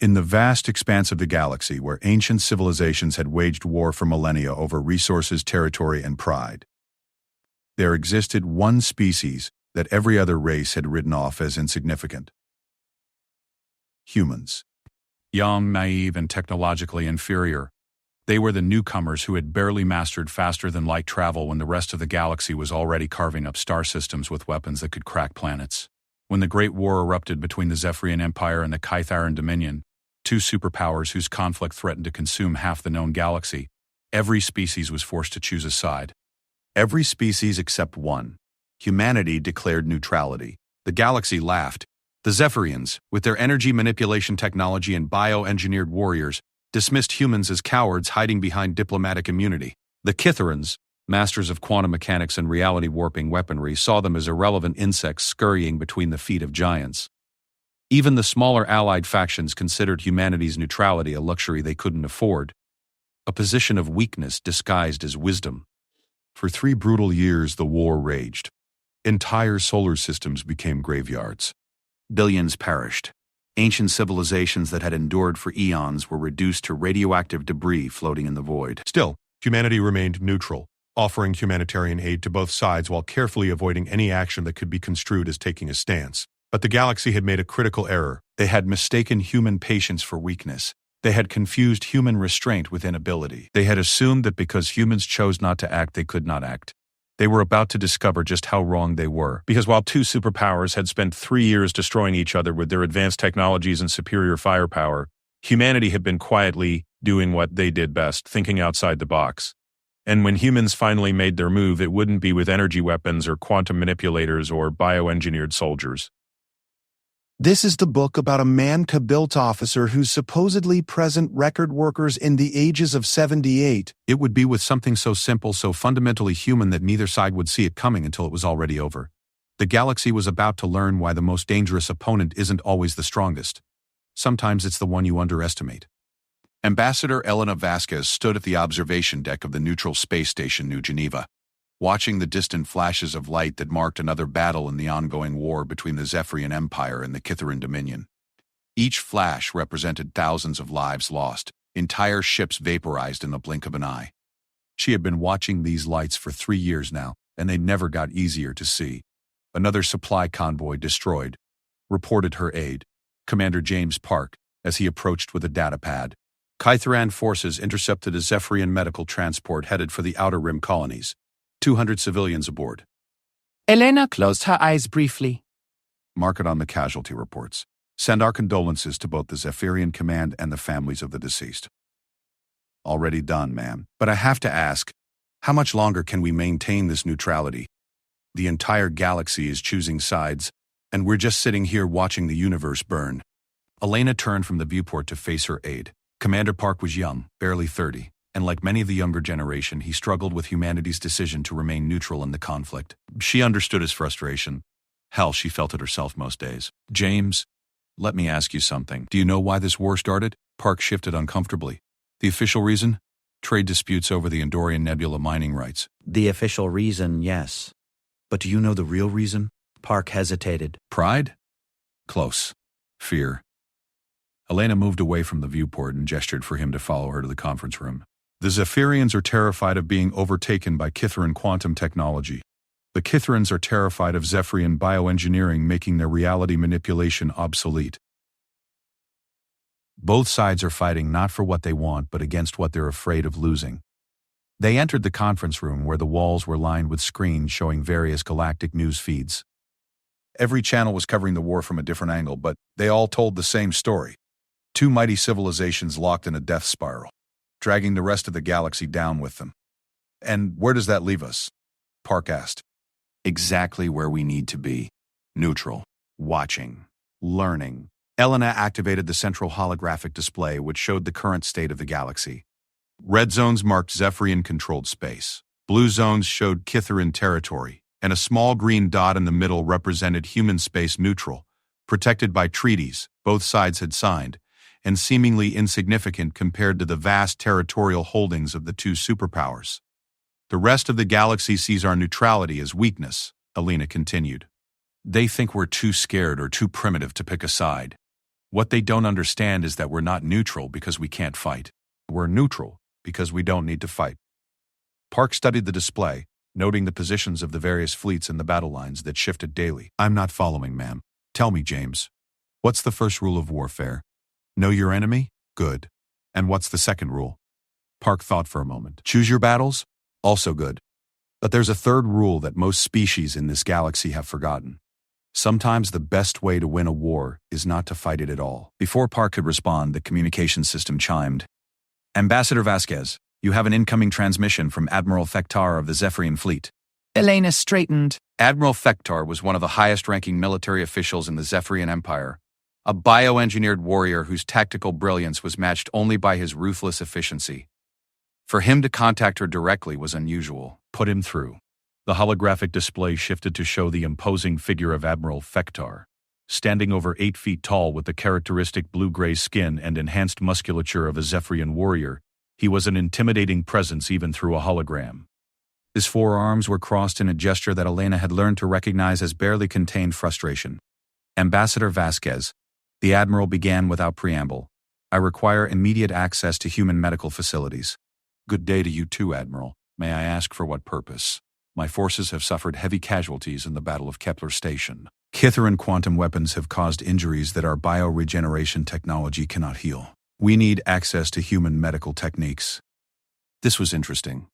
In the vast expanse of the galaxy where ancient civilizations had waged war for millennia over resources, territory, and pride, there existed one species that every other race had written off as insignificant. Humans. Young, naive, and technologically inferior, they were the newcomers who had barely mastered faster-than-light travel when the rest of the galaxy was already carving up star systems with weapons that could crack planets. When the Great War erupted between the Zephyrian Empire and the Kytharan Dominion, two superpowers whose conflict threatened to consume half the known galaxy, every species was forced to choose a side. Every species except one. Humanity declared neutrality. The galaxy laughed. The Zephyrians, with their energy manipulation technology and bioengineered warriors, dismissed humans as cowards hiding behind diplomatic immunity. The Kytharans, masters of quantum mechanics and reality warping weaponry, saw them as irrelevant insects scurrying between the feet of giants. Even the smaller allied factions considered humanity's neutrality a luxury they couldn't afford, a position of weakness disguised as wisdom. For 3 brutal years, the war raged. Entire solar systems became graveyards. Billions perished. Ancient civilizations that had endured for eons were reduced to radioactive debris floating in the void. Still, humanity remained neutral, offering humanitarian aid to both sides while carefully avoiding any action that could be construed as taking a stance. But the galaxy had made a critical error. They had mistaken human patience for weakness. They had confused human restraint with inability. They had assumed that because humans chose not to act, they could not act. They were about to discover just how wrong they were. Because while two superpowers had spent 3 years destroying each other with their advanced technologies and superior firepower, humanity had been quietly doing what they did best, thinking outside the box. And when humans finally made their move, it wouldn't be with energy weapons or quantum manipulators or bioengineered soldiers. This is the book about a man-built officer whose supposedly present record workers in the ages of 78. It would be with something so simple, so fundamentally human that neither side would see it coming until it was already over. The galaxy was about to learn why the most dangerous opponent isn't always the strongest. Sometimes it's the one you underestimate. Ambassador Elena Vasquez stood at the observation deck of the neutral space station New Geneva, watching the distant flashes of light that marked another battle in the ongoing war between the Zephyrian Empire and the Kytharan Dominion. Each flash represented thousands of lives lost, entire ships vaporized in the blink of an eye. She had been watching these lights for 3 years now, and they never got easier to see. Another supply convoy destroyed, reported her aide, Commander James Park, as he approached with a data pad. Kytharan forces intercepted a Zephyrian medical transport headed for the Outer Rim colonies. 200 civilians aboard. Elena closed her eyes briefly. Mark it on the casualty reports. Send our condolences to both the Zephyrian command and the families of the deceased. Already done, ma'am. But I have to ask, how much longer can we maintain this neutrality? The entire galaxy is choosing sides, and we're just sitting here watching the universe burn. Elena turned from the viewport to face her aide. Commander Park was young, barely 30. And like many of the younger generation, he struggled with humanity's decision to remain neutral in the conflict. She understood his frustration. Hell, she felt it herself most days. James, let me ask you something. Do you know why this war started? Park shifted uncomfortably. The official reason? Trade disputes over the Andorian Nebula mining rights. The official reason, yes. But do you know the real reason? Park hesitated. Pride? Close. Fear. Elena moved away from the viewport and gestured for him to follow her to the conference room. The Zephyrians are terrified of being overtaken by Kytharan quantum technology. The Kytharans are terrified of Zephyrian bioengineering making their reality manipulation obsolete. Both sides are fighting not for what they want, but against what they're afraid of losing. They entered the conference room where the walls were lined with screens showing various galactic news feeds. Every channel was covering the war from a different angle, but they all told the same story. 2 mighty civilizations locked in a death spiral, dragging the rest of the galaxy down with them. And where does that leave us? Park asked. Exactly where we need to be. Neutral. Watching. Learning. Elena activated the central holographic display which showed the current state of the galaxy. Red zones marked Zephyrian-controlled space. Blue zones showed Kytharan territory, and a small green dot in the middle represented human space neutral, protected by treaties both sides had signed, and seemingly insignificant compared to the vast territorial holdings of the two superpowers. The rest of the galaxy sees our neutrality as weakness, Elena continued. They think we're too scared or too primitive to pick a side. What they don't understand is that we're not neutral because we can't fight. We're neutral because we don't need to fight. Park studied the display, noting the positions of the various fleets in the battle lines that shifted daily. I'm not following, ma'am. Tell me, James. What's the first rule of warfare? Know your enemy? Good. And what's the second rule? Park thought for a moment. Choose your battles? Also good. But there's a third rule that most species in this galaxy have forgotten. Sometimes the best way to win a war is not to fight it at all. Before Park could respond, the communication system chimed. Ambassador Vasquez, you have an incoming transmission from Admiral Thektar of the Zephyrian Fleet. Elena straightened. Admiral Thektar was one of the highest-ranking military officials in the Zephyrian Empire, a bioengineered warrior whose tactical brilliance was matched only by his ruthless efficiency. For him to contact her directly was unusual. Put him through. The holographic display shifted to show the imposing figure of Admiral Thektar, standing over 8 feet tall with the characteristic blue-gray skin and enhanced musculature of a Zephyrian warrior. He was an intimidating presence even through a hologram. His forearms were crossed in a gesture that Elena had learned to recognize as barely contained frustration. Ambassador Vasquez, the Admiral began without preamble. I require immediate access to human medical facilities. Good day to you too, Admiral. May I ask for what purpose? My forces have suffered heavy casualties in the Battle of Kepler Station. Kitharan quantum weapons have caused injuries that our bioregeneration technology cannot heal. We need access to human medical techniques. This was interesting.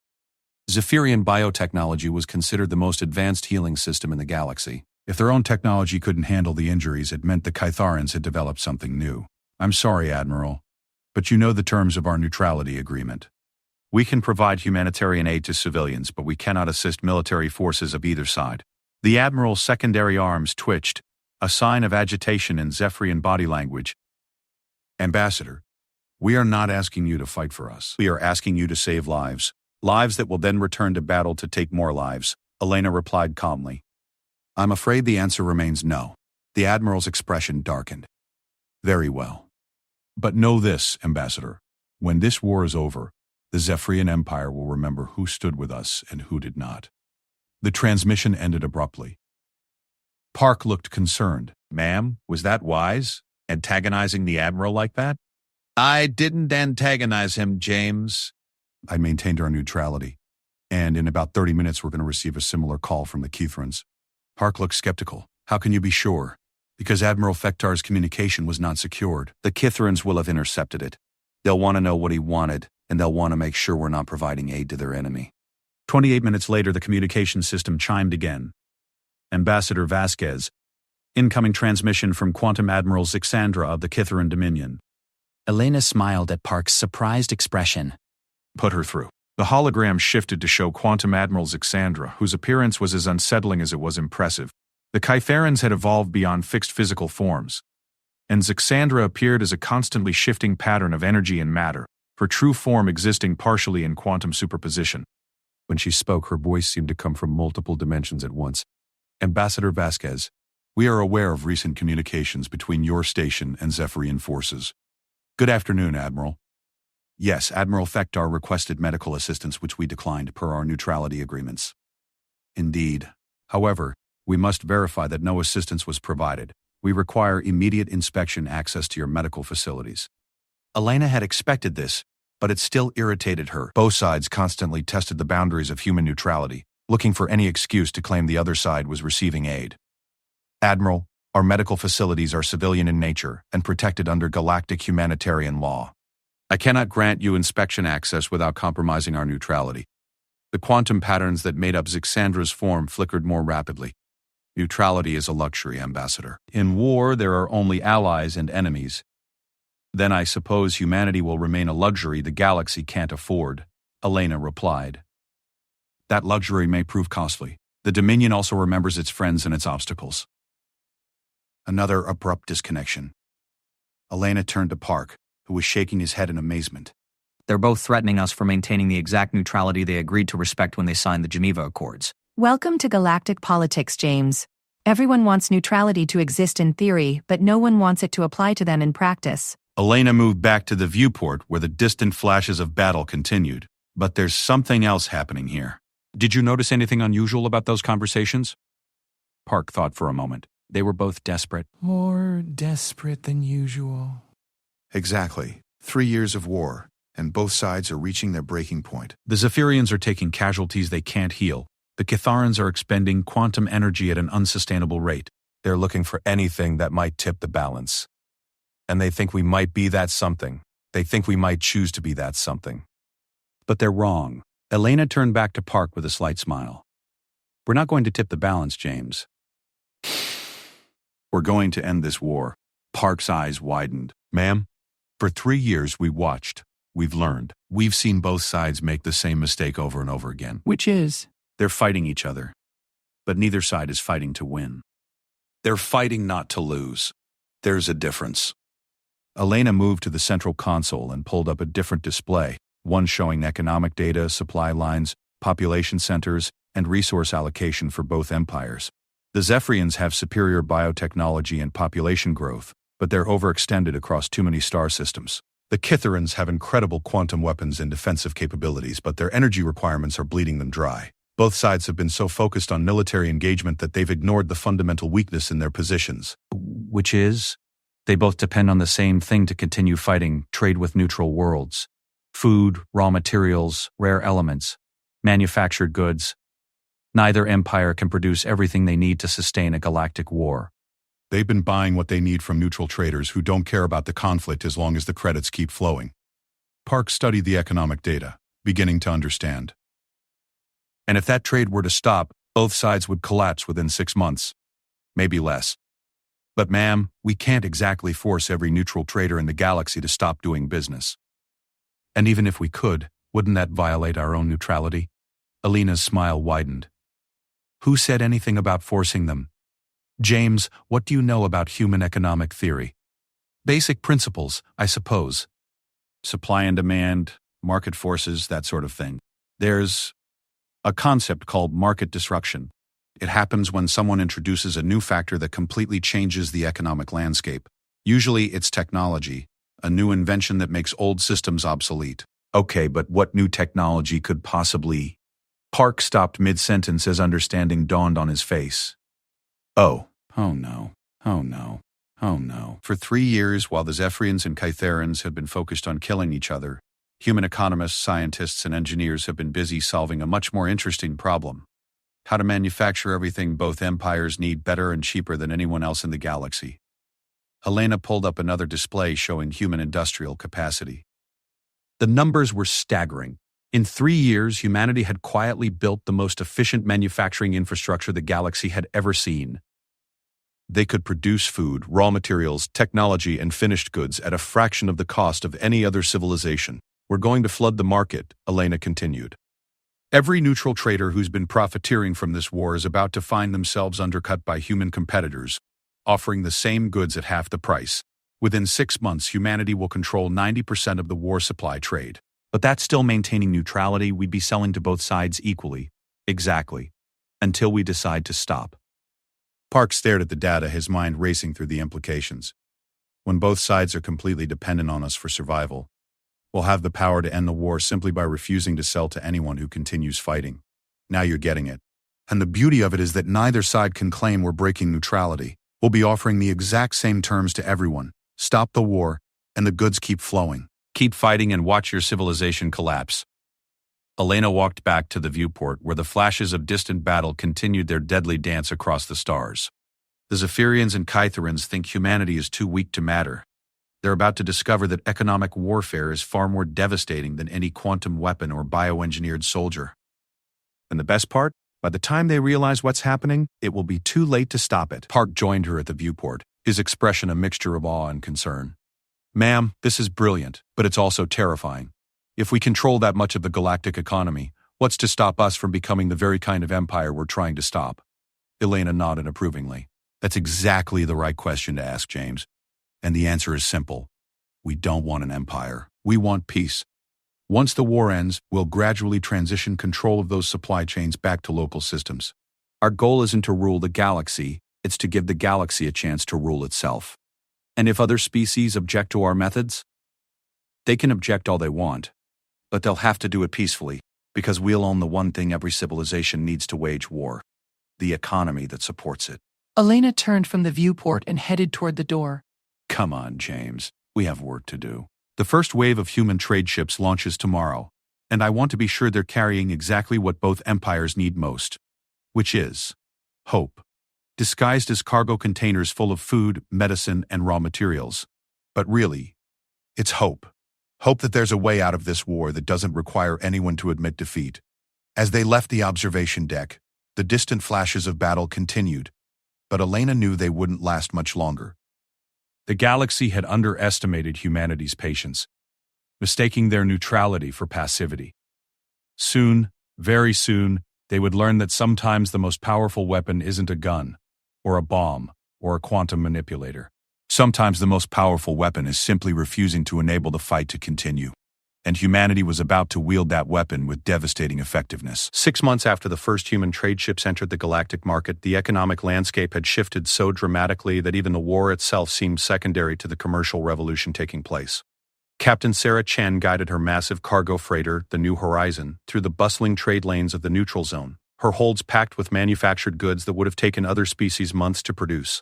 Zephyrian biotechnology was considered the most advanced healing system in the galaxy. If their own technology couldn't handle the injuries, it meant the Kytharans had developed something new. I'm sorry, Admiral, but you know the terms of our neutrality agreement. We can provide humanitarian aid to civilians, but we cannot assist military forces of either side. The Admiral's secondary arms twitched, a sign of agitation in Zephyrian body language. Ambassador, we are not asking you to fight for us. We are asking you to save lives. Lives that will then return to battle to take more lives, Elena replied calmly. I'm afraid the answer remains no. The Admiral's expression darkened. Very well. But know this, Ambassador. When this war is over, the Zephyrian Empire will remember who stood with us and who did not. The transmission ended abruptly. Park looked concerned. Ma'am, was that wise? Antagonizing the Admiral like that? I didn't antagonize him, James. I maintained our neutrality. And in about 30 minutes, we're going to receive a similar call from the Kitharans. Park looked skeptical. How can you be sure? Because Admiral Thektar's communication was not secured. The Kitharans will have intercepted it. They'll want to know what he wanted, and they'll want to make sure we're not providing aid to their enemy. 28 minutes later, the communication system chimed again. Ambassador Vasquez, incoming transmission from Quantum Admiral Zixandra of the Kitharan Dominion. Elena smiled at Park's surprised expression. Put her through. The hologram shifted to show Quantum Admiral Zixandra, whose appearance was as unsettling as it was impressive. The Kytharans had evolved beyond fixed physical forms, and Zixandra appeared as a constantly shifting pattern of energy and matter, her true form existing partially in quantum superposition. When she spoke, her voice seemed to come from multiple dimensions at once. Ambassador Vasquez, we are aware of recent communications between your station and Zephyrian forces. Good afternoon, Admiral. Yes, Admiral Thektar requested medical assistance, which we declined per our neutrality agreements. Indeed. However, we must verify that no assistance was provided. We require immediate inspection access to your medical facilities. Elena had expected this, but it still irritated her. Both sides constantly tested the boundaries of human neutrality, looking for any excuse to claim the other side was receiving aid. Admiral, our medical facilities are civilian in nature and protected under galactic humanitarian law. I cannot grant you inspection access without compromising our neutrality. The quantum patterns that made up Zixandra's form flickered more rapidly. Neutrality is a luxury, Ambassador. In war, there are only allies and enemies. Then I suppose humanity will remain a luxury the galaxy can't afford, Elena replied. That luxury may prove costly. The Dominion also remembers its friends and its obstacles. Another abrupt disconnection. Elena turned to Park, who was shaking his head in amazement. They're both threatening us for maintaining the exact neutrality they agreed to respect when they signed the Geneva Accords. Welcome to galactic politics, James. Everyone wants neutrality to exist in theory, but no one wants it to apply to them in practice. Elena moved back to the viewport where the distant flashes of battle continued. But there's something else happening here. Did you notice anything unusual about those conversations? Park thought for a moment. They were both desperate. More desperate than usual. Exactly. 3 years of war, and both sides are reaching their breaking point. The Zephyrians are taking casualties they can't heal. The Kitharans are expending quantum energy at an unsustainable rate. They're looking for anything that might tip the balance. And they think we might be that something. They think we might choose to be that something. But they're wrong. Elena turned back to Park with a slight smile. We're not going to tip the balance, James. We're going to end this war. Park's eyes widened. Ma'am, for 3 years we watched. We've learned. We've seen both sides make the same mistake over and over again. Which is? They're fighting each other, but neither side is fighting to win. They're fighting not to lose. There's a difference. Elena moved to the central console and pulled up a different display, one showing economic data, supply lines, population centers, and resource allocation for both empires. The Zephyrians have superior biotechnology and population growth, but they're overextended across too many star systems. The Kitharans have incredible quantum weapons and defensive capabilities, but their energy requirements are bleeding them dry. Both sides have been so focused on military engagement that they've ignored the fundamental weakness in their positions. Which is? They both depend on the same thing to continue fighting: trade with neutral worlds. Food, raw materials, rare elements, manufactured goods. Neither empire can produce everything they need to sustain a galactic war. They've been buying what they need from neutral traders who don't care about the conflict as long as the credits keep flowing. Park studied the economic data, beginning to understand. And if that trade were to stop, both sides would collapse within 6 months. Maybe less. But ma'am, we can't exactly force every neutral trader in the galaxy to stop doing business. And even if we could, wouldn't that violate our own neutrality? Elena's smile widened. Who said anything about forcing them? James, what do you know about human economic theory? Basic principles, I suppose. Supply and demand, market forces, that sort of thing. There's a concept called market disruption. It happens when someone introduces a new factor that completely changes the economic landscape. Usually it's technology, a new invention that makes old systems obsolete. Okay, but what new technology could possibly... Park stopped mid-sentence as understanding dawned on his face. Oh no. For 3 years, while the Zephyrians and Kitharans had been focused on killing each other, human economists, scientists, and engineers have been busy solving a much more interesting problem: how to manufacture everything both empires need better and cheaper than anyone else in the galaxy. Elena pulled up another display showing human industrial capacity. The numbers were staggering. In 3 years, humanity had quietly built the most efficient manufacturing infrastructure the galaxy had ever seen. They could produce food, raw materials, technology, and finished goods at a fraction of the cost of any other civilization. We're going to flood the market, Elena continued. Every neutral trader who's been profiteering from this war is about to find themselves undercut by human competitors, offering the same goods at half the price. Within 6 months, humanity will control 90% of the war supply trade. But that's still maintaining neutrality. We'd be selling to both sides equally. Exactly. Until we decide to stop. Park stared at the data, his mind racing through the implications. When both sides are completely dependent on us for survival, we'll have the power to end the war simply by refusing to sell to anyone who continues fighting. Now you're getting it. And the beauty of it is that neither side can claim we're breaking neutrality. We'll be offering the exact same terms to everyone. Stop the war, and the goods keep flowing. Keep fighting and watch your civilization collapse. Elena walked back to the viewport where the flashes of distant battle continued their deadly dance across the stars. The Zephyrians and Kitharans think humanity is too weak to matter. They're about to discover that economic warfare is far more devastating than any quantum weapon or bioengineered soldier. And the best part? By the time they realize what's happening, it will be too late to stop it. Park joined her at the viewport, his expression a mixture of awe and concern. Ma'am, this is brilliant, but it's also terrifying. If we control that much of the galactic economy, what's to stop us from becoming the very kind of empire we're trying to stop? Elena nodded approvingly. That's exactly the right question to ask, James. And the answer is simple. We don't want an empire. We want peace. Once the war ends, we'll gradually transition control of those supply chains back to local systems. Our goal isn't to rule the galaxy, it's to give the galaxy a chance to rule itself. And if other species object to our methods, they can object all they want, but they'll have to do it peacefully, because we'll own the one thing every civilization needs to wage war: the economy that supports it. Elena turned from the viewport and headed toward the door. Come on, James. We have work to do. The first wave of human trade ships launches tomorrow, and I want to be sure they're carrying exactly what both empires need most, which is hope, disguised as cargo containers full of food, medicine, and raw materials. But really, it's hope. Hope that there's a way out of this war that doesn't require anyone to admit defeat. As they left the observation deck, the distant flashes of battle continued, but Elena knew they wouldn't last much longer. The galaxy had underestimated humanity's patience, mistaking their neutrality for passivity. Soon, very soon, they would learn that sometimes the most powerful weapon isn't a gun, or a bomb, or a quantum manipulator. Sometimes the most powerful weapon is simply refusing to enable the fight to continue. And humanity was about to wield that weapon with devastating effectiveness. 6 months after the first human trade ships entered the galactic market, the economic landscape had shifted so dramatically that even the war itself seemed secondary to the commercial revolution taking place. Captain Sarah Chen guided her massive cargo freighter, the New Horizon, through the bustling trade lanes of the neutral zone, her holds packed with manufactured goods that would have taken other species months to produce.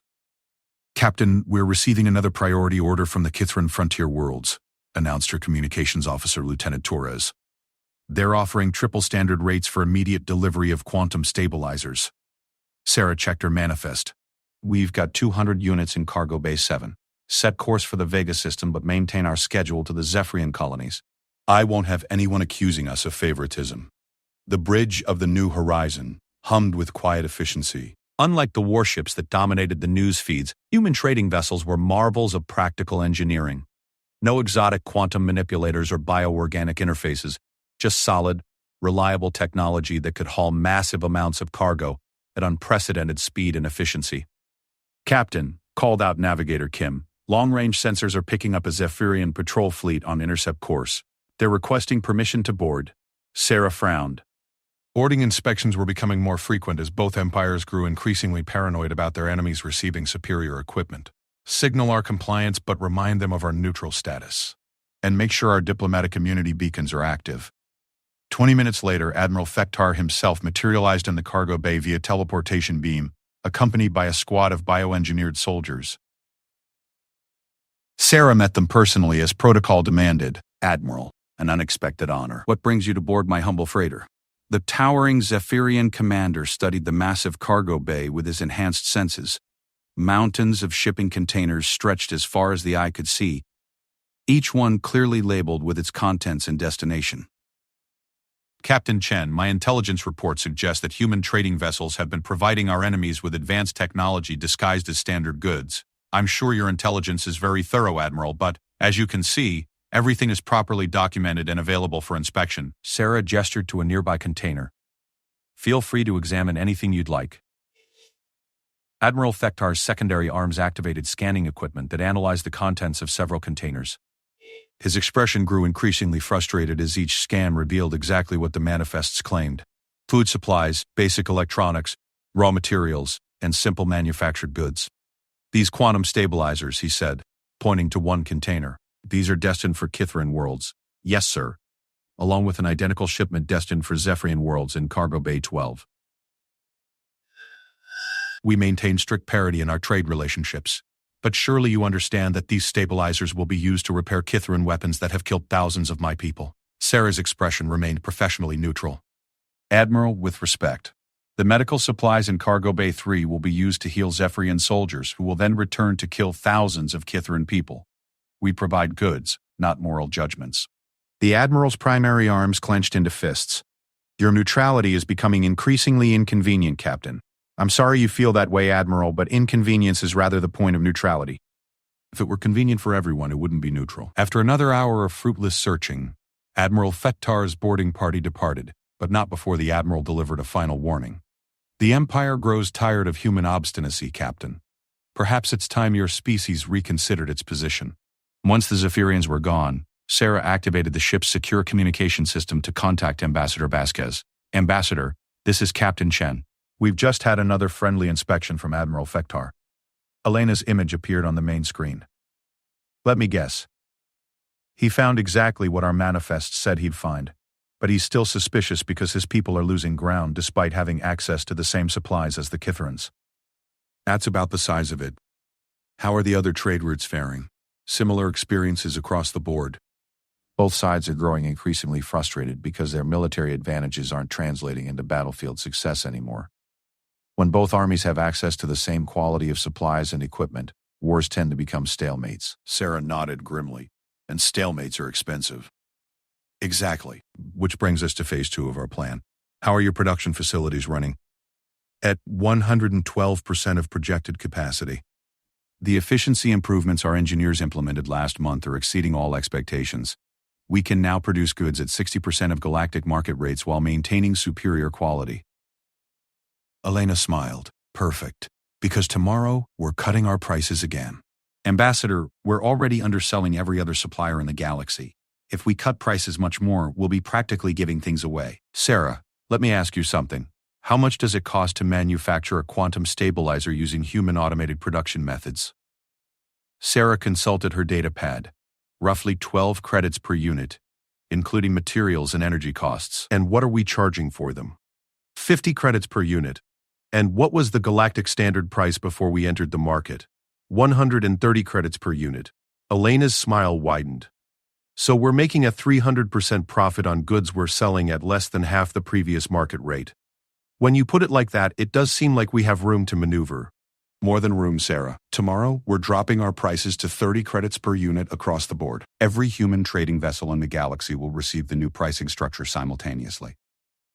Captain, we're receiving another priority order from the Kithran Frontier Worlds, announced her communications officer, Lieutenant Torres. They're offering triple standard rates for immediate delivery of quantum stabilizers. Sarah checked her manifest. We've got 200 units in Cargo Bay 7. Set course for the Vega system, but maintain our schedule to the Zephyrian colonies. I won't have anyone accusing us of favoritism. The bridge of the New Horizon hummed with quiet efficiency. Unlike the warships that dominated the news feeds, human trading vessels were marvels of practical engineering. No exotic quantum manipulators or bioorganic interfaces, just solid, reliable technology that could haul massive amounts of cargo at unprecedented speed and efficiency. Captain, called out Navigator Kim, long-range sensors are picking up a Zephyrian patrol fleet on intercept course. They're requesting permission to board. Sarah frowned. Boarding inspections were becoming more frequent as both empires grew increasingly paranoid about their enemies receiving superior equipment. Signal our compliance, but remind them of our neutral status. And make sure our diplomatic immunity beacons are active. 20 minutes later, Admiral Fektar himself materialized in the cargo bay via teleportation beam, accompanied by a squad of bioengineered soldiers. Sarah met them personally as protocol demanded. Admiral, an unexpected honor. What brings you to board my humble freighter? The towering Zephyrian commander studied the massive cargo bay with his enhanced senses. Mountains of shipping containers stretched as far as the eye could see, each one clearly labeled with its contents and destination. Captain Chen, my intelligence report suggests that human trading vessels have been providing our enemies with advanced technology disguised as standard goods. I'm sure your intelligence is very thorough, Admiral, but, as you can see, everything is properly documented and available for inspection. Sarah gestured to a nearby container. Feel free to examine anything you'd like. Admiral Fektar's secondary arms activated scanning equipment that analyzed the contents of several containers. His expression grew increasingly frustrated as each scan revealed exactly what the manifests claimed. Food supplies, basic electronics, raw materials, and simple manufactured goods. These quantum stabilizers, he said, pointing to one container. These are destined for Kithran worlds. Yes, sir. Along with an identical shipment destined for Zephyrian worlds in Cargo Bay 12. We maintain strict parity in our trade relationships. But surely you understand that these stabilizers will be used to repair Kithran weapons that have killed thousands of my people. Sarah's expression remained professionally neutral. Admiral, with respect. The medical supplies in Cargo Bay 3 will be used to heal Zephyrian soldiers who will then return to kill thousands of Kithran people. We provide goods, not moral judgments. The Admiral's primary arms clenched into fists. Your neutrality is becoming increasingly inconvenient, Captain. I'm sorry you feel that way, Admiral, but inconvenience is rather the point of neutrality. If it were convenient for everyone, it wouldn't be neutral. After another hour of fruitless searching, Admiral Fektar's boarding party departed, but not before the Admiral delivered a final warning. The Empire grows tired of human obstinacy, Captain. Perhaps it's time your species reconsidered its position. Once the Zephyrians were gone, Sarah activated the ship's secure communication system to contact Ambassador Vasquez. Ambassador, this is Captain Chen. We've just had another friendly inspection from Admiral Fektar. Elena's image appeared on the main screen. Let me guess. He found exactly what our manifest said he'd find, but he's still suspicious because his people are losing ground despite having access to the same supplies as the Kithrans. That's about the size of it. How are the other trade routes faring? Similar experiences across the board. Both sides are growing increasingly frustrated because their military advantages aren't translating into battlefield success anymore. When both armies have access to the same quality of supplies and equipment, wars tend to become stalemates. Sarah nodded grimly. And stalemates are expensive. Exactly. Which brings us to phase 2 of our plan. How are your production facilities running? At 112% of projected capacity. The efficiency improvements our engineers implemented last month are exceeding all expectations. We can now produce goods at 60% of galactic market rates while maintaining superior quality. Elena smiled. Perfect. Because tomorrow, we're cutting our prices again. Ambassador, we're already underselling every other supplier in the galaxy. If we cut prices much more, we'll be practically giving things away. Sarah, let me ask you something. How much does it cost to manufacture a quantum stabilizer using human automated production methods? Sarah consulted her data pad. Roughly 12 credits per unit, including materials and energy costs. And what are we charging for them? 50 credits per unit. And what was the galactic standard price before we entered the market? 130 credits per unit. Elena's smile widened. So we're making a 300% profit on goods we're selling at less than half the previous market rate. When you put it like that, it does seem like we have room to maneuver. More than room, Sarah. Tomorrow, we're dropping our prices to 30 credits per unit across the board. Every human trading vessel in the galaxy will receive the new pricing structure simultaneously.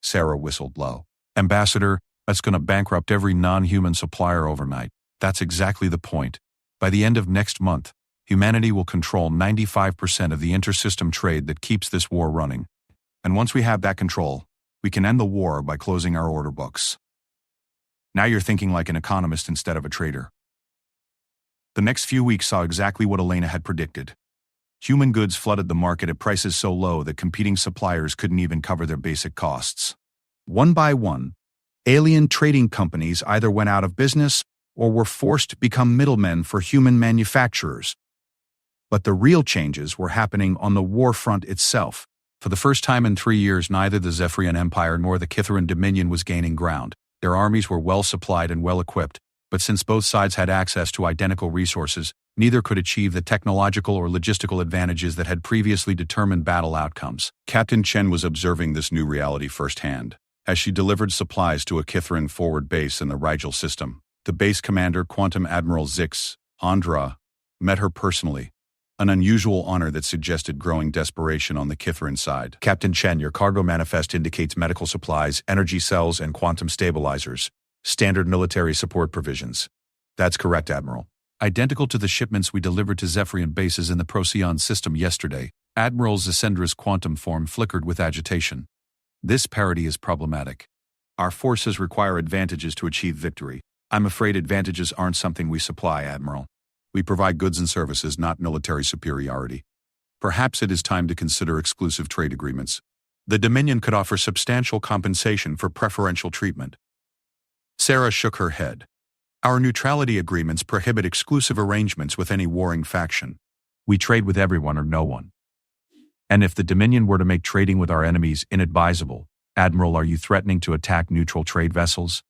Sarah whistled low. Ambassador, that's going to bankrupt every non-human supplier overnight. That's exactly the point. By the end of next month, humanity will control 95% of the intersystem trade that keeps this war running. And once we have that control, we can end the war by closing our order books. Now you're thinking like an economist instead of a trader. The next few weeks saw exactly what Elena had predicted. Human goods flooded the market at prices so low that competing suppliers couldn't even cover their basic costs. One by one, alien trading companies either went out of business or were forced to become middlemen for human manufacturers. But the real changes were happening on the war front itself. For the first time in 3 years, neither the Zephyrian Empire nor the Kytheran Dominion was gaining ground. Their armies were well supplied and well equipped, but since both sides had access to identical resources, neither could achieve the technological or logistical advantages that had previously determined battle outcomes. Captain Chen was observing this new reality firsthand. As she delivered supplies to a Kytheran forward base in the Rigel system, the base commander, Quantum Admiral Zix, Andra, met her personally, an unusual honor that suggested growing desperation on the Kytheran side. Captain Chen, your cargo manifest indicates medical supplies, energy cells, and quantum stabilizers. Standard military support provisions. That's correct, Admiral. Identical to the shipments we delivered to Zephyrian bases in the Procyon system yesterday, Admiral Zassendra's quantum form flickered with agitation. This parity is problematic. Our forces require advantages to achieve victory. I'm afraid advantages aren't something we supply, Admiral. We provide goods and services, not military superiority. Perhaps it is time to consider exclusive trade agreements. The Dominion could offer substantial compensation for preferential treatment. Sarah shook her head. Our neutrality agreements prohibit exclusive arrangements with any warring faction. We trade with everyone or no one. And if the Dominion were to make trading with our enemies inadvisable, Admiral, are you threatening to attack neutral trade vessels?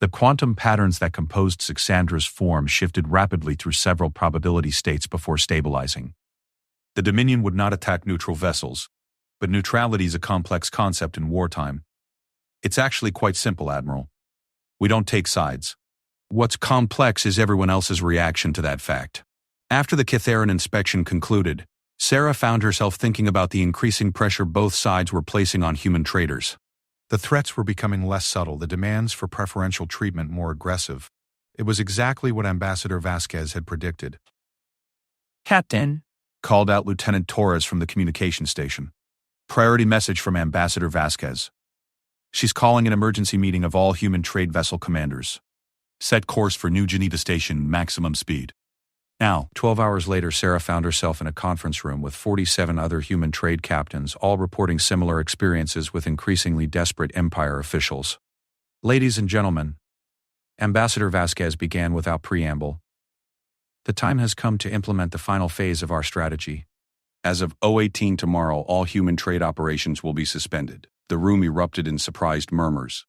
The quantum patterns that composed Zixandra's form shifted rapidly through several probability states before stabilizing. The Dominion would not attack neutral vessels, but neutrality is a complex concept in wartime. It's actually quite simple, Admiral. We don't take sides. What's complex is everyone else's reaction to that fact. After the Kytheran inspection concluded, Sarah found herself thinking about the increasing pressure both sides were placing on human traders. The threats were becoming less subtle, the demands for preferential treatment more aggressive. It was exactly what Ambassador Vasquez had predicted. Captain, Called out Lieutenant Torres from the communication station. Priority message from Ambassador Vasquez. She's calling an emergency meeting of all human trade vessel commanders. Set course for New Geneva Station, maximum speed. Now, 12 hours later, Sarah found herself in a conference room with 47 other human trade captains, all reporting similar experiences with increasingly desperate Empire officials. Ladies and gentlemen, Ambassador Vasquez began without preamble. The time has come to implement the final phase of our strategy. As of 018 tomorrow, all human trade operations will be suspended. The room erupted in surprised murmurs.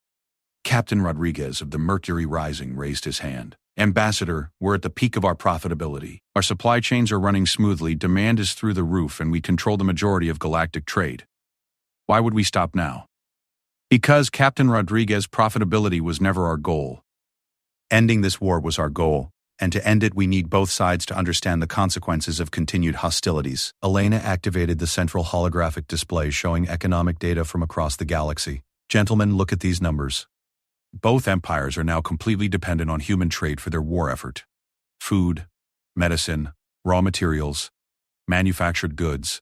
Captain Rodriguez of the Mercury Rising raised his hand. Ambassador, we're at the peak of our profitability. Our supply chains are running smoothly, demand is through the roof, and we control the majority of galactic trade. Why would we stop now? Because, Captain Rodriguez, profitability was never our goal. Ending this war was our goal, and to end it we need both sides to understand the consequences of continued hostilities. Elena activated the central holographic display showing economic data from across the galaxy. Gentlemen, look at these numbers. Both empires are now completely dependent on human trade for their war effort. Food, medicine, raw materials, manufactured goods.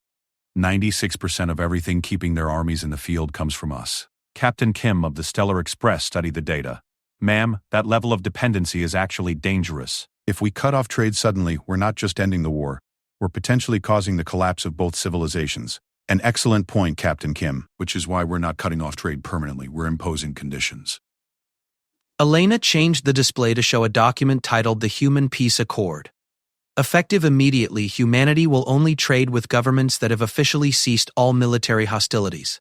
96% of everything keeping their armies in the field comes from us. Captain Kim of the Stellar Express studied the data. Ma'am, that level of dependency is actually dangerous. If we cut off trade suddenly, we're not just ending the war, we're potentially causing the collapse of both civilizations. An excellent point, Captain Kim. Which is why we're not cutting off trade permanently, we're imposing conditions. Elena changed the display to show a document titled the Human Peace Accord. Effective immediately, humanity will only trade with governments that have officially ceased all military hostilities.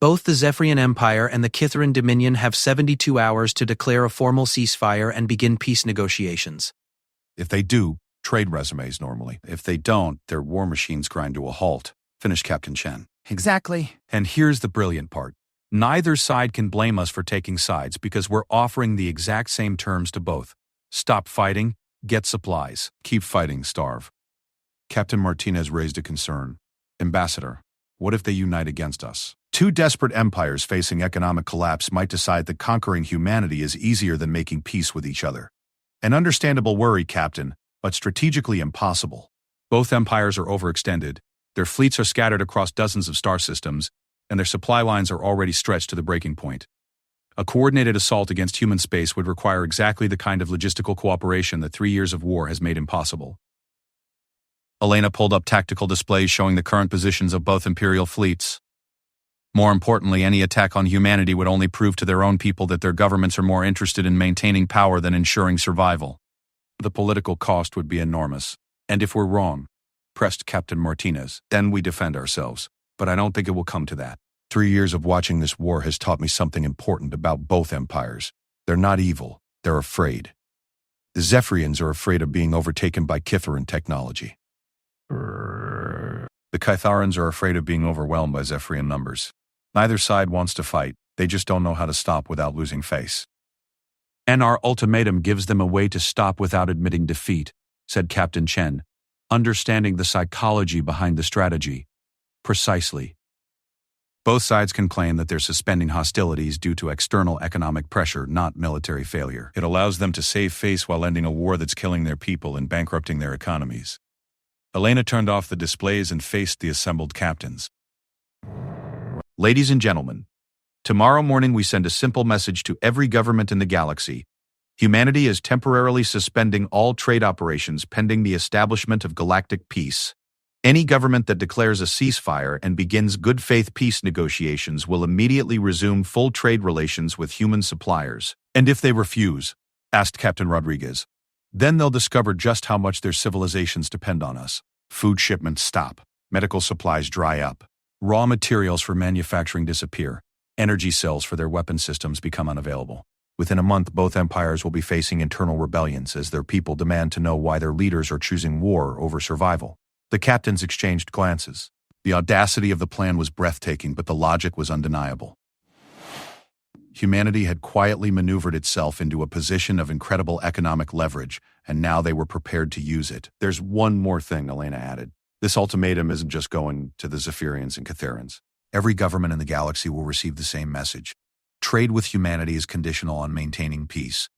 Both the Zephyrian Empire and the Kithrin Dominion have 72 hours to declare a formal ceasefire and begin peace negotiations. If they do, trade resumes normally. If they don't, their war machines grind to a halt. Finished Captain Chen. Exactly. And here's the brilliant part. Neither side can blame us for taking sides because we're offering the exact same terms to both. Stop fighting, get supplies. Keep fighting, starve. Captain Martinez raised a concern. Ambassador, what if they unite against us? Two desperate empires facing economic collapse might decide that conquering humanity is easier than making peace with each other. An understandable worry, Captain, but strategically impossible. Both empires are overextended, their fleets are scattered across dozens of star systems, and their supply lines are already stretched to the breaking point. A coordinated assault against human space would require exactly the kind of logistical cooperation that 3 years of war has made impossible. Elena pulled up tactical displays showing the current positions of both Imperial fleets. More importantly, any attack on humanity would only prove to their own people that their governments are more interested in maintaining power than ensuring survival. The political cost would be enormous. And if we're wrong, pressed Captain Martinez, then we defend ourselves. But I don't think it will come to that. 3 years of watching this war has taught me something important about both empires. They're not evil, they're afraid. The Zephyrians are afraid of being overtaken by Kithrin technology. The Kytharans are afraid of being overwhelmed by Zephyrian numbers. Neither side wants to fight, they just don't know how to stop without losing face. And our ultimatum gives them a way to stop without admitting defeat, said Captain Chen, understanding the psychology behind the strategy. Precisely. Both sides can claim that they're suspending hostilities due to external economic pressure, not military failure. It allows them to save face while ending a war that's killing their people and bankrupting their economies. Elena turned off the displays and faced the assembled captains. Ladies and gentlemen, tomorrow morning we send a simple message to every government in the galaxy. Humanity is temporarily suspending all trade operations pending the establishment of galactic peace. Any government that declares a ceasefire and begins good faith peace negotiations will immediately resume full trade relations with human suppliers. And if they refuse, asked Captain Rodriguez, then they'll discover just how much their civilizations depend on us. Food shipments stop. Medical supplies dry up. Raw materials for manufacturing disappear. Energy cells for their weapon systems become unavailable. Within a month, both empires will be facing internal rebellions as their people demand to know why their leaders are choosing war over survival. The captains exchanged glances. The audacity of the plan was breathtaking, but the logic was undeniable. Humanity had quietly maneuvered itself into a position of incredible economic leverage, and now they were prepared to use it. There's one more thing, Elena added. This ultimatum isn't just going to the Zephyrians and Kitharans. Every government in the galaxy will receive the same message. Trade with humanity is conditional on maintaining peace.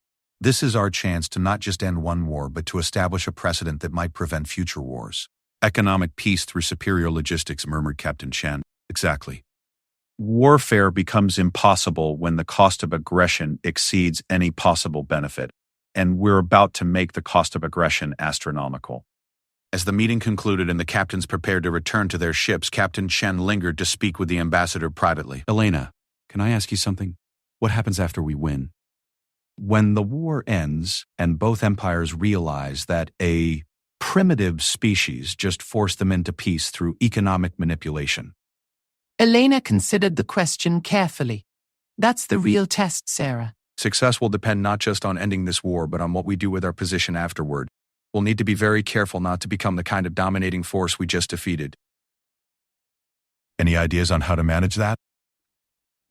This is our chance to not just end one war, but to establish a precedent that might prevent future wars. Economic peace through superior logistics, murmured Captain Chen. Exactly. Warfare becomes impossible when the cost of aggression exceeds any possible benefit, and we're about to make the cost of aggression astronomical. As the meeting concluded and the captains prepared to return to their ships, Captain Chen lingered to speak with the ambassador privately. Elena, can I ask you something? What happens after we win? When the war ends and both empires realize that a primitive species just forced them into peace through economic manipulation. Elena considered the question carefully. That's the real test, Sarah. Success will depend not just on ending this war, but on what we do with our position afterward. We'll need to be very careful not to become the kind of dominating force we just defeated. Any ideas on how to manage that?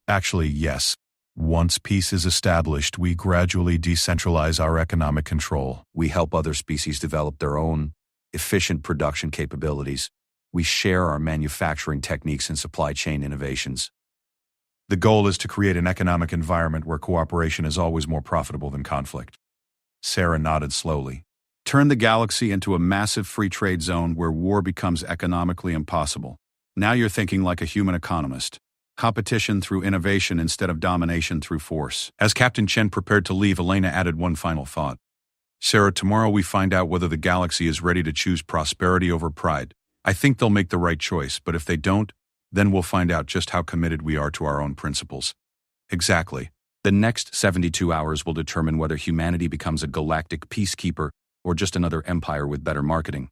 Actually, yes. Once peace is established, we gradually decentralize our economic control. We help other species develop their own efficient production capabilities. We share our manufacturing techniques and supply chain innovations. The goal is to create an economic environment where cooperation is always more profitable than conflict. Sarah nodded slowly. Turn the galaxy into a massive free trade zone where war becomes economically impossible. Now you're thinking like a human economist. Competition through innovation instead of domination through force. As Captain Chen prepared to leave, Elena added one final thought. Sarah, tomorrow we find out whether the galaxy is ready to choose prosperity over pride. I think they'll make the right choice, but if they don't, then we'll find out just how committed we are to our own principles. Exactly. The next 72 hours will determine whether humanity becomes a galactic peacekeeper or just another empire with better marketing.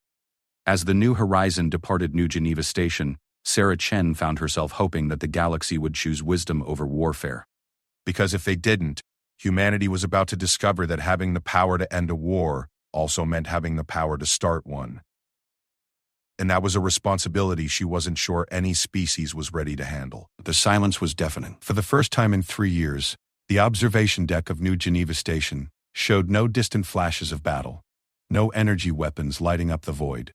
As the New Horizon departed New Geneva Station, Sarah Chen found herself hoping that the galaxy would choose wisdom over warfare. Because if they didn't, humanity was about to discover that having the power to end a war also meant having the power to start one. And that was a responsibility she wasn't sure any species was ready to handle. The silence was deafening. For the first time in 3 years, the observation deck of New Geneva Station showed no distant flashes of battle, no energy weapons lighting up the void,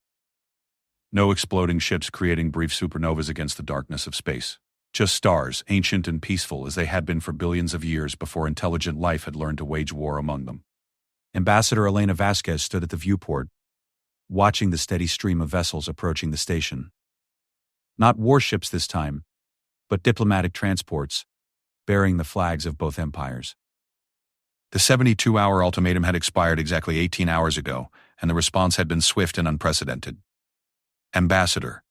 no exploding ships creating brief supernovas against the darkness of space. Just stars, ancient and peaceful as they had been for billions of years before intelligent life had learned to wage war among them. Ambassador Elena Vasquez stood at the viewport, watching the steady stream of vessels approaching the station. Not warships this time, but diplomatic transports, bearing the flags of both empires. The 72-hour ultimatum had expired exactly 18 hours ago, and the response had been swift and unprecedented. Ambassador.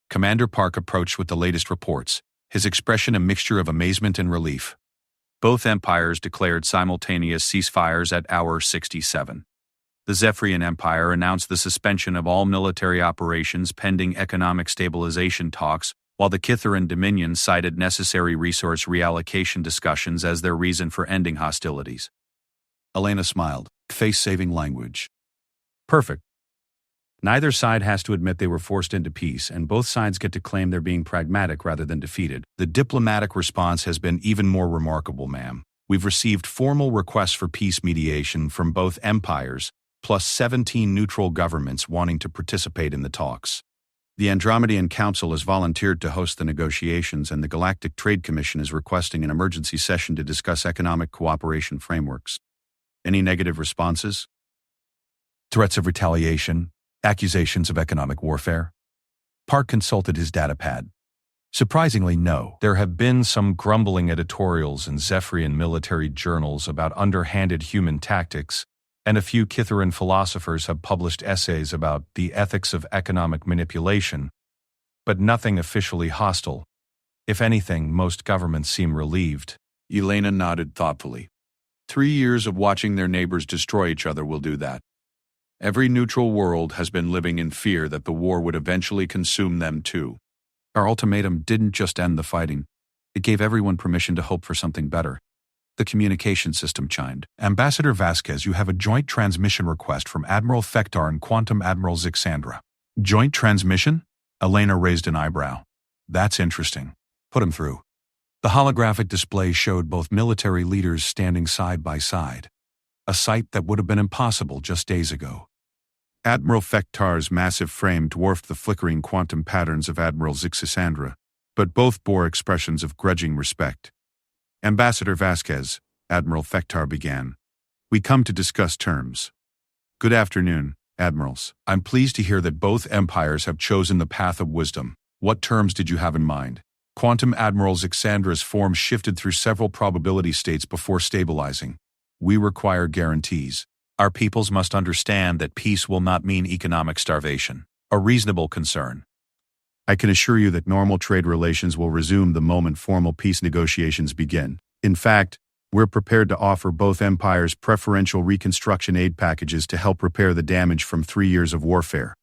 Commander Park approached with the latest reports, his expression a mixture of amazement and relief. Both empires declared simultaneous ceasefires at hour 67. The Zephyrian Empire announced the suspension of all military operations pending economic stabilization talks, while the Kitharan Dominion cited necessary resource reallocation discussions as their reason for ending hostilities. Elena smiled, face-saving language. Perfect. Neither side has to admit they were forced into peace, and both sides get to claim they're being pragmatic rather than defeated. The diplomatic response has been even more remarkable, ma'am. We've received formal requests for peace mediation from both empires, plus 17 neutral governments wanting to participate in the talks. The Andromedan Council has volunteered to host the negotiations, and the Galactic Trade Commission is requesting an emergency session to discuss economic cooperation frameworks. Any negative responses? Threats of retaliation? Accusations of economic warfare? Park consulted his datapad. Surprisingly, no. There have been some grumbling editorials in Zephyrian military journals about underhanded human tactics, and a few Kitharan philosophers have published essays about the ethics of economic manipulation, but nothing officially hostile. If anything, most governments seem relieved. Elena nodded thoughtfully. 3 years of watching their neighbors destroy each other will do that. Every neutral world has been living in fear that the war would eventually consume them too. Our ultimatum didn't just end the fighting. It gave everyone permission to hope for something better. The communication system chimed. Ambassador Vasquez, you have a joint transmission request from Admiral Fektar and Quantum Admiral Zixandra. Joint transmission? Elena raised an eyebrow. That's interesting. Put him through. The holographic display showed both military leaders standing side by side, a sight that would have been impossible just days ago. Admiral Fektar's massive frame dwarfed the flickering quantum patterns of Admiral Zixandra, but both bore expressions of grudging respect. Ambassador Vasquez, Admiral Fektar began. We come to discuss terms. Good afternoon, Admirals. I'm pleased to hear that both empires have chosen the path of wisdom. What terms did you have in mind? Quantum Admiral Zixandra's form shifted through several probability states before stabilizing. We require guarantees. Our peoples must understand that peace will not mean economic starvation. A reasonable concern. I can assure you that normal trade relations will resume the moment formal peace negotiations begin. In fact, we're prepared to offer both empires preferential reconstruction aid packages to help repair the damage from 3 years of warfare.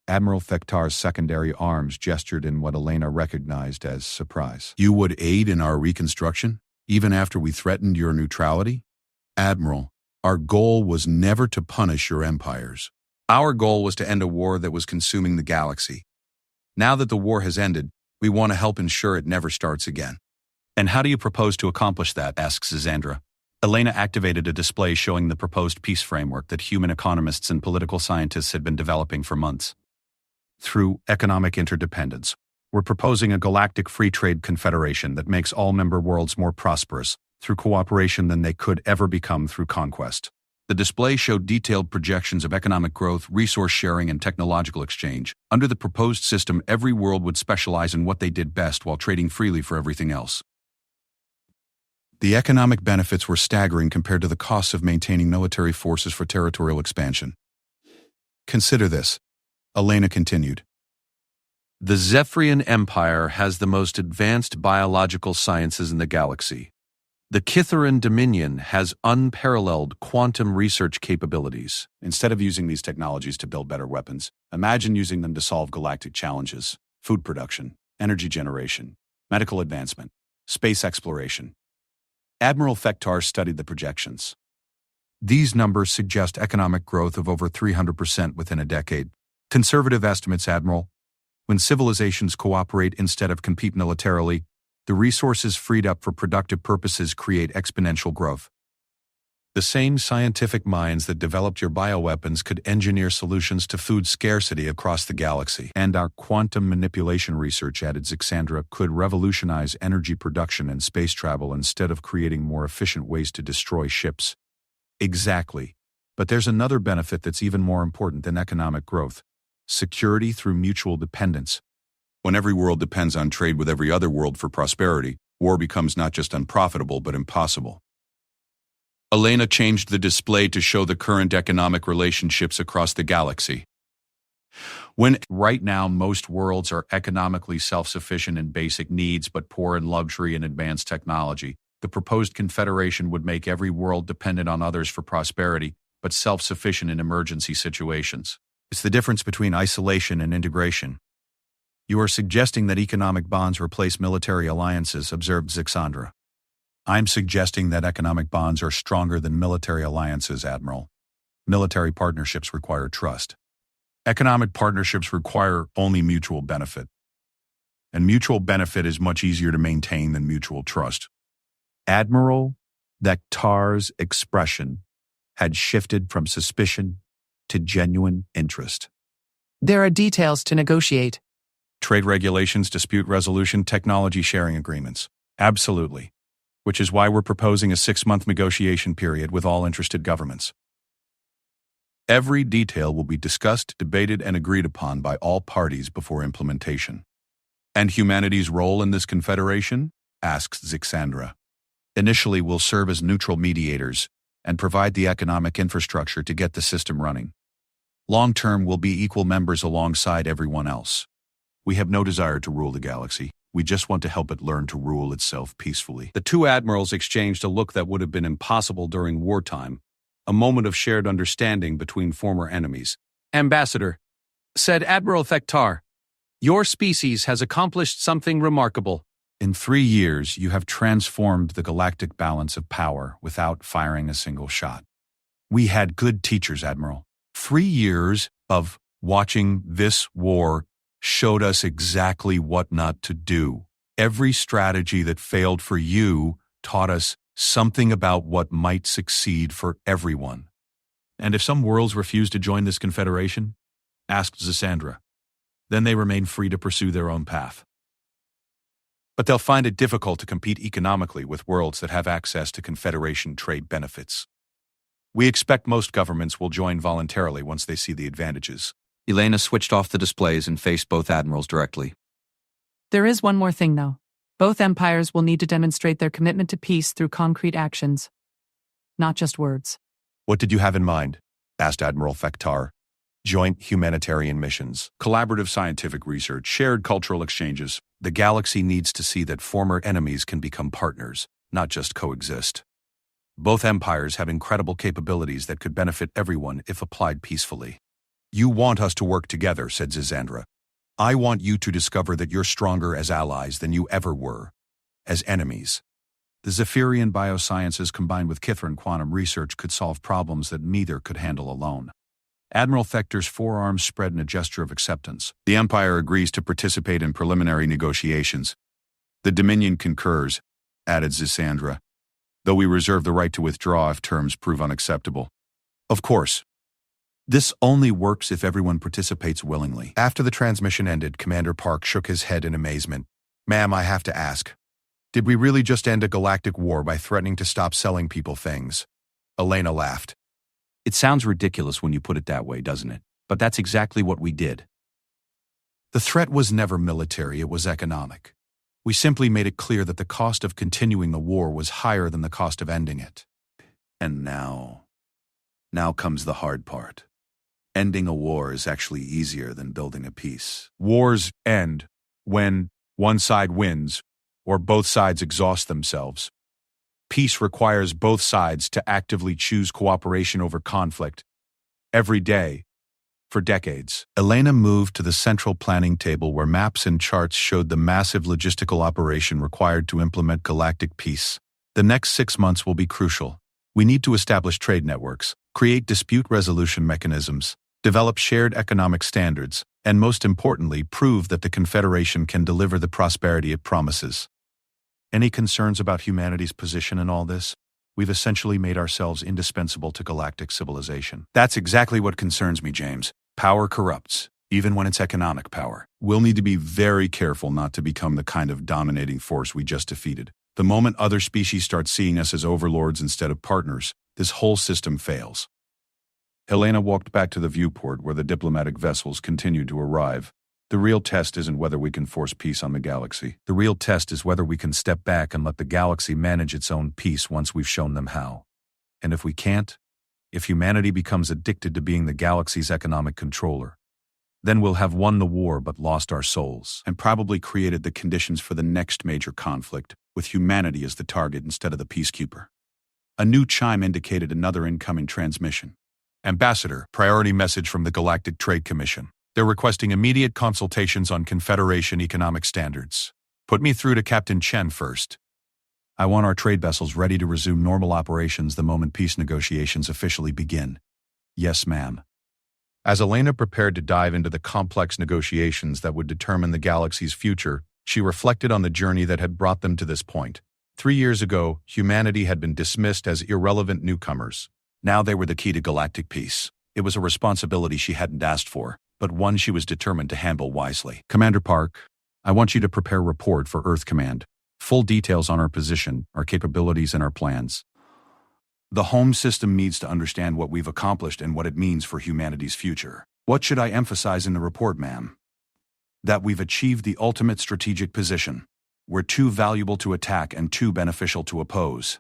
Admiral Fektar's secondary arms gestured in what Elena recognized as surprise. You would aid in our reconstruction? Even after we threatened your neutrality? Admiral, our goal was never to punish your empires. Our goal was to end a war that was consuming the galaxy. Now that the war has ended, we want to help ensure it never starts again. And how do you propose to accomplish that? Asks Zandra. Elena activated a display showing the proposed peace framework that human economists and political scientists had been developing for months. Through economic interdependence, we're proposing a galactic free trade confederation that makes all member worlds more prosperous through cooperation than they could ever become through conquest. The display showed detailed projections of economic growth, resource sharing, and technological exchange. Under the proposed system, every world would specialize in what they did best while trading freely for everything else. The economic benefits were staggering compared to the costs of maintaining military forces for territorial expansion. Consider this, Elena continued. The Zephyrian Empire has the most advanced biological sciences in the galaxy. The Kitharan Dominion has unparalleled quantum research capabilities. Instead of using these technologies to build better weapons, imagine using them to solve galactic challenges: food production, energy generation, medical advancement, space exploration. Admiral Fektar studied the projections. These numbers suggest economic growth of over 300% within a decade. Conservative estimates, Admiral. When civilizations cooperate instead of compete militarily, the resources freed up for productive purposes create exponential growth. The same scientific minds that developed your bioweapons could engineer solutions to food scarcity across the galaxy. And our quantum manipulation research, added Zixandra, could revolutionize energy production and space travel instead of creating more efficient ways to destroy ships. Exactly. But there's another benefit that's even more important than economic growth: security through mutual dependence. When every world depends on trade with every other world for prosperity, war becomes not just unprofitable but impossible. Elena changed the display to show the current economic relationships across the galaxy. Right now, most worlds are economically self-sufficient in basic needs but poor in luxury and advanced technology. The proposed confederation would make every world dependent on others for prosperity, but self-sufficient in emergency situations. It's the difference between isolation and integration. You are suggesting that economic bonds replace military alliances, observed Zixandra. I'm suggesting that economic bonds are stronger than military alliances, Admiral. Military partnerships require trust. Economic partnerships require only mutual benefit. And mutual benefit is much easier to maintain than mutual trust. Admiral Fektar's expression had shifted from suspicion to genuine interest. There are details to negotiate. Trade regulations, dispute resolution, technology sharing agreements. Absolutely. Which is why we're proposing a 6-month negotiation period with all interested governments. Every detail will be discussed, debated, and agreed upon by all parties before implementation. And humanity's role in this confederation? Asked Zixandra. Initially, we'll serve as neutral mediators and provide the economic infrastructure to get the system running. Long-term, we'll be equal members alongside everyone else. We have no desire to rule the galaxy. We just want to help it learn to rule itself peacefully. The two admirals exchanged a look that would have been impossible during wartime, a moment of shared understanding between former enemies. Ambassador, said Admiral Fektar, your species has accomplished something remarkable. In 3 years, you have transformed the galactic balance of power without firing a single shot. We had good teachers, Admiral. 3 years of watching this war showed us exactly what not to do. Every strategy that failed for you taught us something about what might succeed for everyone. And if some worlds refuse to join this confederation, asked Zixandra, then they remain free to pursue their own path. But they'll find it difficult to compete economically with worlds that have access to confederation trade benefits. We expect most governments will join voluntarily once they see the advantages. Elena switched off the displays and faced both admirals directly. There is one more thing, though. Both empires will need to demonstrate their commitment to peace through concrete actions, not just words. What did you have in mind? Asked Admiral Fektar. Joint humanitarian missions, collaborative scientific research, shared cultural exchanges. The galaxy needs to see that former enemies can become partners, not just coexist. Both empires have incredible capabilities that could benefit everyone if applied peacefully. You want us to work together, said Zixandra. I want you to discover that you're stronger as allies than you ever were, as enemies. The Zephyrian biosciences combined with Kithran quantum research could solve problems that neither could handle alone. Admiral Thector's forearms spread in a gesture of acceptance. The Empire agrees to participate in preliminary negotiations. The Dominion concurs, added Zisandra, though we reserve the right to withdraw if terms prove unacceptable. Of course. This only works if everyone participates willingly. After the transmission ended, Commander Park shook his head in amazement. Ma'am, I have to ask. Did we really just end a galactic war by threatening to stop selling people things? Elena laughed. It sounds ridiculous when you put it that way, doesn't it? But that's exactly what we did. The threat was never military, it was economic. We simply made it clear that the cost of continuing the war was higher than the cost of ending it. And now comes the hard part. Ending a war is actually easier than building a peace. Wars end when one side wins or both sides exhaust themselves. Peace requires both sides to actively choose cooperation over conflict every day for decades. Elena moved to the central planning table where maps and charts showed the massive logistical operation required to implement galactic peace. The next 6 months will be crucial. We need to establish trade networks, create dispute resolution mechanisms, develop shared economic standards, and most importantly, prove that the Confederation can deliver the prosperity it promises. Any concerns about humanity's position in all this? We've essentially made ourselves indispensable to galactic civilization. That's exactly what concerns me, James. Power corrupts, even when it's economic power. We'll need to be very careful not to become the kind of dominating force we just defeated. The moment other species start seeing us as overlords instead of partners, this whole system fails. Helena walked back to the viewport where the diplomatic vessels continued to arrive. The real test isn't whether we can force peace on the galaxy. The real test is whether we can step back and let the galaxy manage its own peace once we've shown them how. And if we can't, if humanity becomes addicted to being the galaxy's economic controller, then we'll have won the war but lost our souls. And probably created the conditions for the next major conflict, with humanity as the target instead of the peacekeeper. A new chime indicated another incoming transmission. Ambassador, priority message from the Galactic Trade Commission. They're requesting immediate consultations on Confederation economic standards. Put me through to Captain Chen first. I want our trade vessels ready to resume normal operations the moment peace negotiations officially begin. Yes, ma'am. As Elena prepared to dive into the complex negotiations that would determine the galaxy's future, she reflected on the journey that had brought them to this point. 3 years ago, humanity had been dismissed as irrelevant newcomers. Now they were the key to galactic peace. It was a responsibility she hadn't asked for, but one she was determined to handle wisely. Commander Park, I want you to prepare a report for Earth Command. Full details on our position, our capabilities, and our plans. The home system needs to understand what we've accomplished and what it means for humanity's future. What should I emphasize in the report, ma'am? That we've achieved the ultimate strategic position. We're too valuable to attack and too beneficial to oppose.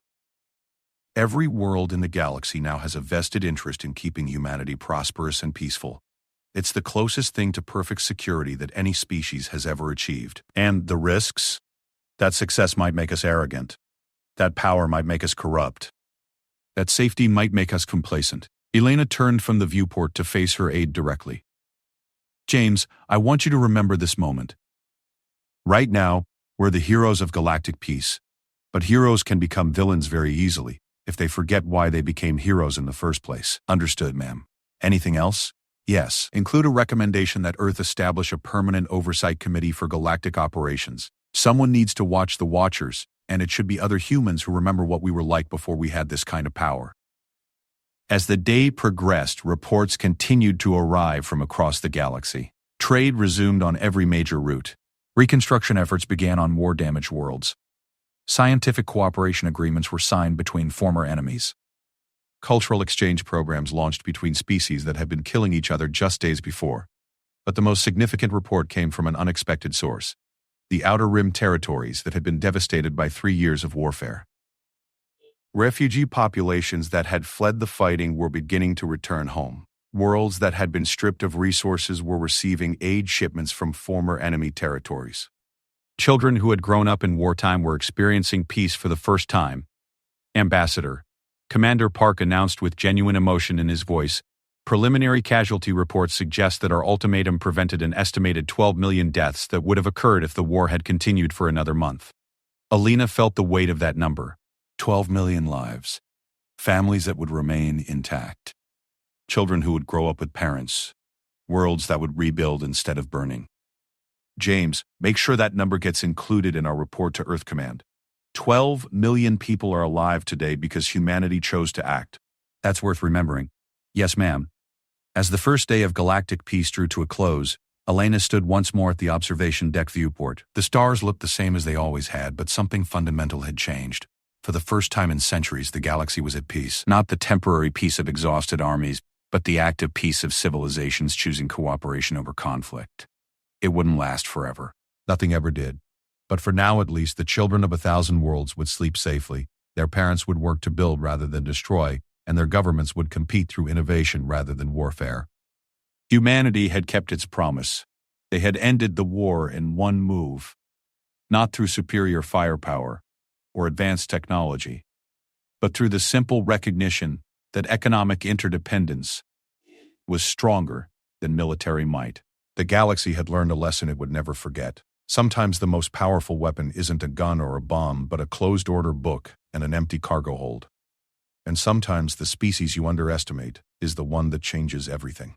Every world in the galaxy now has a vested interest in keeping humanity prosperous and peaceful. It's the closest thing to perfect security that any species has ever achieved. And the risks? That success might make us arrogant. That power might make us corrupt. That safety might make us complacent. Elena turned from the viewport to face her aide directly. James, I want you to remember this moment. Right now, we're the heroes of galactic peace. But heroes can become villains very easily if they forget why they became heroes in the first place. Understood, ma'am. Anything else? Yes. Include a recommendation that Earth establish a permanent oversight committee for galactic operations. Someone needs to watch the Watchers, and it should be other humans who remember what we were like before we had this kind of power. As the day progressed, reports continued to arrive from across the galaxy. Trade resumed on every major route. Reconstruction efforts began on war-damaged worlds. Scientific cooperation agreements were signed between former enemies. Cultural exchange programs launched between species that had been killing each other just days before. But the most significant report came from an unexpected source: the Outer Rim territories that had been devastated by 3 years of warfare. Refugee populations that had fled the fighting were beginning to return home. Worlds that had been stripped of resources were receiving aid shipments from former enemy territories. Children who had grown up in wartime were experiencing peace for the first time. Ambassador, Commander Park announced with genuine emotion in his voice, preliminary casualty reports suggest that our ultimatum prevented an estimated 12 million deaths that would have occurred if the war had continued for another month. Alina felt the weight of that number. 12 million lives. Families that would remain intact. Children who would grow up with parents. Worlds that would rebuild instead of burning. James, make sure that number gets included in our report to Earth Command. 12 million people are alive today because humanity chose to act. That's worth remembering. Yes, ma'am. As the first day of galactic peace drew to a close, Elena stood once more at the observation deck viewport. The stars looked the same as they always had, but something fundamental had changed. For the first time in centuries, the galaxy was at peace. Not the temporary peace of exhausted armies, but the active peace of civilizations choosing cooperation over conflict. It wouldn't last forever. Nothing ever did. But for now at least, the children of 1,000 worlds would sleep safely, their parents would work to build rather than destroy, and their governments would compete through innovation rather than warfare. Humanity had kept its promise. They had ended the war in one move, not through superior firepower or advanced technology, but through the simple recognition that economic interdependence was stronger than military might. The galaxy had learned a lesson it would never forget. Sometimes the most powerful weapon isn't a gun or a bomb, but a closed-order book and an empty cargo hold. And sometimes the species you underestimate is the one that changes everything.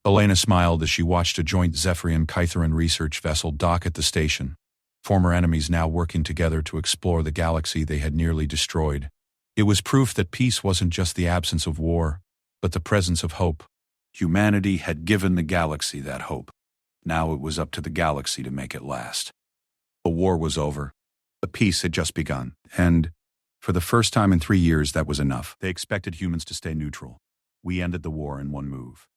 Elena smiled as she watched a joint Zephyrian-Kytheran research vessel dock at the station. Former enemies now working together to explore the galaxy they had nearly destroyed. It was proof that peace wasn't just the absence of war, but the presence of hope. Humanity had given the galaxy that hope. Now it was up to the galaxy to make it last. The war was over. The peace had just begun. And, for the first time in 3 years, that was enough. They expected humans to stay neutral. We ended the war in one move.